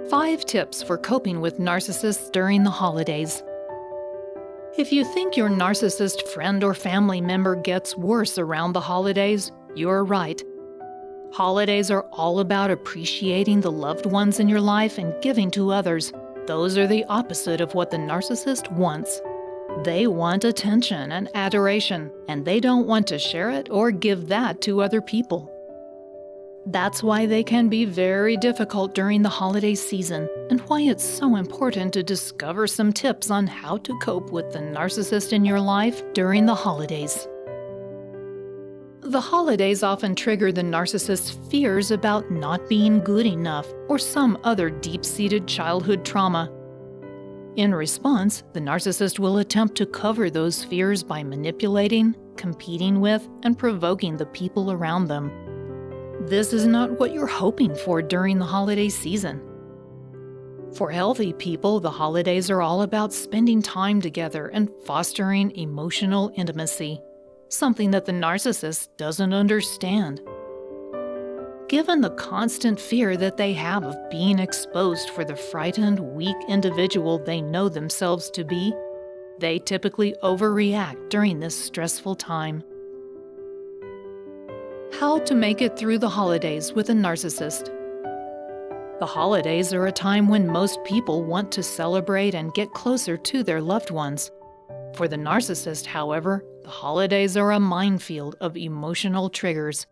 5 tips for coping with narcissists during the holidays. If you think your narcissist friend or family member gets worse around the holidays, you're right. Holidays are all about appreciating the loved ones in your life and giving to others. Those are the opposite of what the narcissist wants. They want attention and adoration, and they don't want to share it or give that to other people. That's why they can be very difficult during the holiday season, and why it's so important to discover some tips on how to cope with the narcissist in your life during the holidays. The holidays often trigger the narcissist's fears about not being good enough or some other deep-seated childhood trauma. In response, the narcissist will attempt to cover those fears by manipulating, competing with, and provoking the people around them. This is not what you're hoping for during the holiday season. For healthy people, the holidays are all about spending time together and fostering emotional intimacy, something that the narcissist doesn't understand. Given the constant fear that they have of being exposed for the frightened, weak individual they know themselves to be, they typically overreact during this stressful time. How to make it through the holidays with a narcissist. The holidays are a time when most people want to celebrate and get closer to their loved ones. For the narcissist, however, the holidays are a minefield of emotional triggers.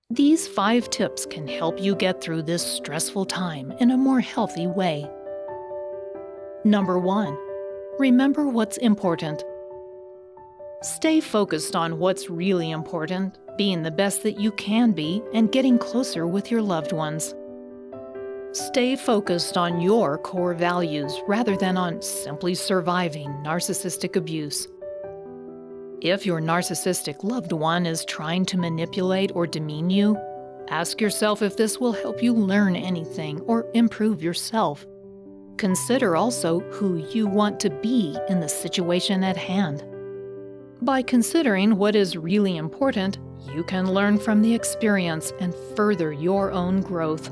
These 5 tips can help you get through this stressful time in a more healthy way. Number 1. Remember what's important. Stay focused on what's really important, being the best that you can be, and getting closer with your loved ones. Stay focused on your core values rather than on simply surviving narcissistic abuse. If your narcissistic loved one is trying to manipulate or demean you, ask yourself if this will help you learn anything or improve yourself. Consider also who you want to be in the situation at hand. By considering what is really important, you can learn from the experience and further your own growth.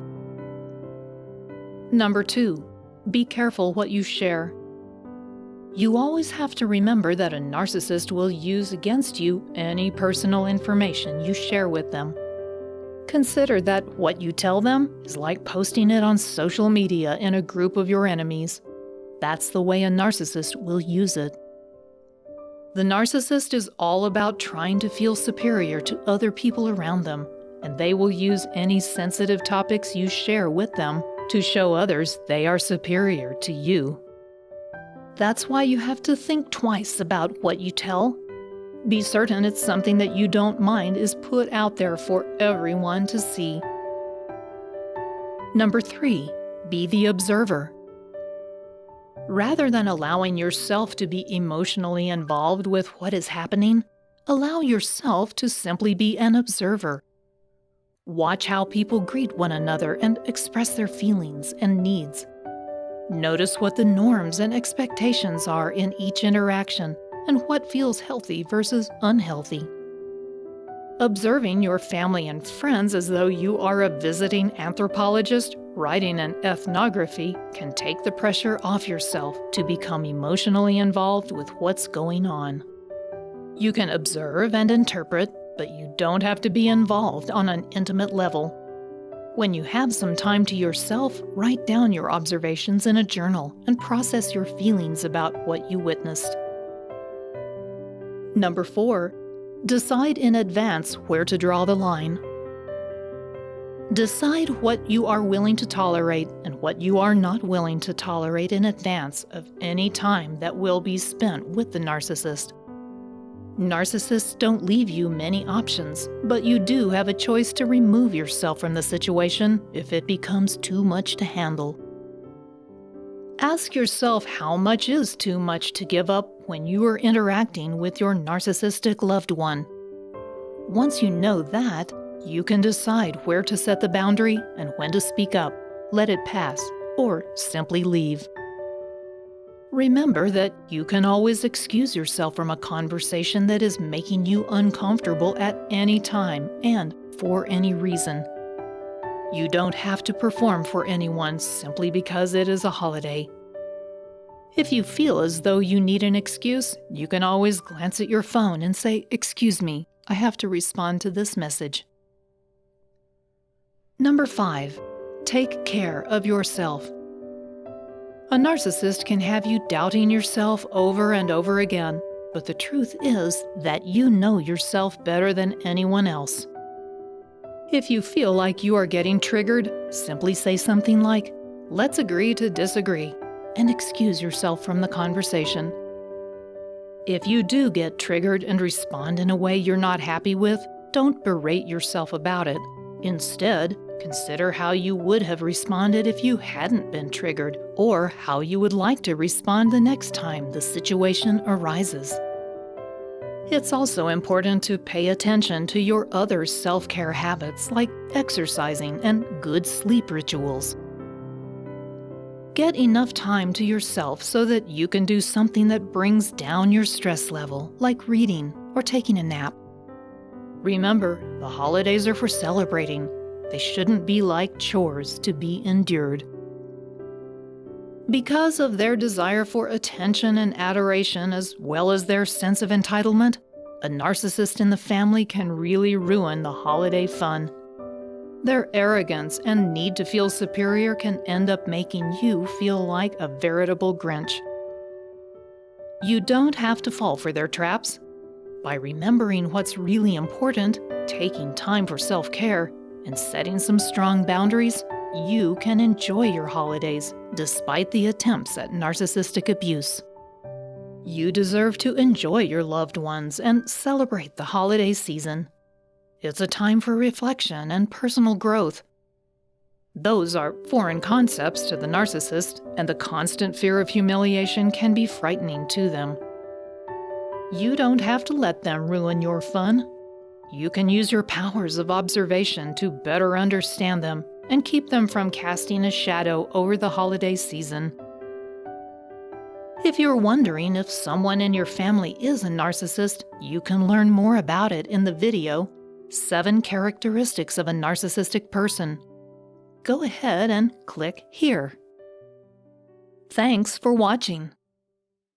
Number 2. Be careful what you share. You always have to remember that a narcissist will use against you any personal information you share with them. Consider that what you tell them is like posting it on social media in a group of your enemies. That's the way a narcissist will use it. The narcissist is all about trying to feel superior to other people around them, and they will use any sensitive topics you share with them to show others they are superior to you. That's why you have to think twice about what you tell. Be certain it's something that you don't mind is put out there for everyone to see. Number 3. Be the observer. Rather than allowing yourself to be emotionally involved with what is happening, allow yourself to simply be an observer. Watch how people greet one another and express their feelings and needs. Notice what the norms and expectations are in each interaction and what feels healthy versus unhealthy. Observing your family and friends as though you are a visiting anthropologist writing an ethnography can take the pressure off yourself to become emotionally involved with what's going on. You can observe and interpret, but you don't have to be involved on an intimate level. When you have some time to yourself, write down your observations in a journal and process your feelings about what you witnessed. Number 4. Decide in advance where to draw the line. Decide what you are willing to tolerate and what you are not willing to tolerate in advance of any time that will be spent with the narcissist. Narcissists don't leave you many options, but you do have a choice to remove yourself from the situation if it becomes too much to handle. Ask yourself how much is too much to give up when you are interacting with your narcissistic loved one. Once you know that, you can decide where to set the boundary and when to speak up, let it pass, or simply leave. Remember that you can always excuse yourself from a conversation that is making you uncomfortable at any time and for any reason. You don't have to perform for anyone simply because it is a holiday. If you feel as though you need an excuse, you can always glance at your phone and say, "Excuse me, I have to respond to this message." Number 5. Take care of yourself. A narcissist can have you doubting yourself over and over again, but the truth is that you know yourself better than anyone else. If you feel like you are getting triggered, simply say something like, "Let's agree to disagree," and excuse yourself from the conversation. If you do get triggered and respond in a way you're not happy with, don't berate yourself about it. Instead, consider how you would have responded if you hadn't been triggered, or how you would like to respond the next time the situation arises. It's also important to pay attention to your other self-care habits like exercising and good sleep rituals. Get enough time to yourself so that you can do something that brings down your stress level, like reading or taking a nap. Remember, the holidays are for celebrating. They shouldn't be like chores to be endured. Because of their desire for attention and adoration, as well as their sense of entitlement, a narcissist in the family can really ruin the holiday fun. Their arrogance and need to feel superior can end up making you feel like a veritable Grinch. You don't have to fall for their traps. By remembering what's really important, taking time for self-care, and setting some strong boundaries, you can enjoy your holidays despite the attempts at narcissistic abuse. You deserve to enjoy your loved ones and celebrate the holiday season. It's a time for reflection and personal growth. Those are foreign concepts to the narcissist, and the constant fear of humiliation can be frightening to them. You don't have to let them ruin your fun. You can use your powers of observation to better understand them and keep them from casting a shadow over the holiday season. If you're wondering if someone in your family is a narcissist, you can learn more about it in the video, 7 Characteristics of a Narcissistic Person. Go ahead and click here. Thanks for watching.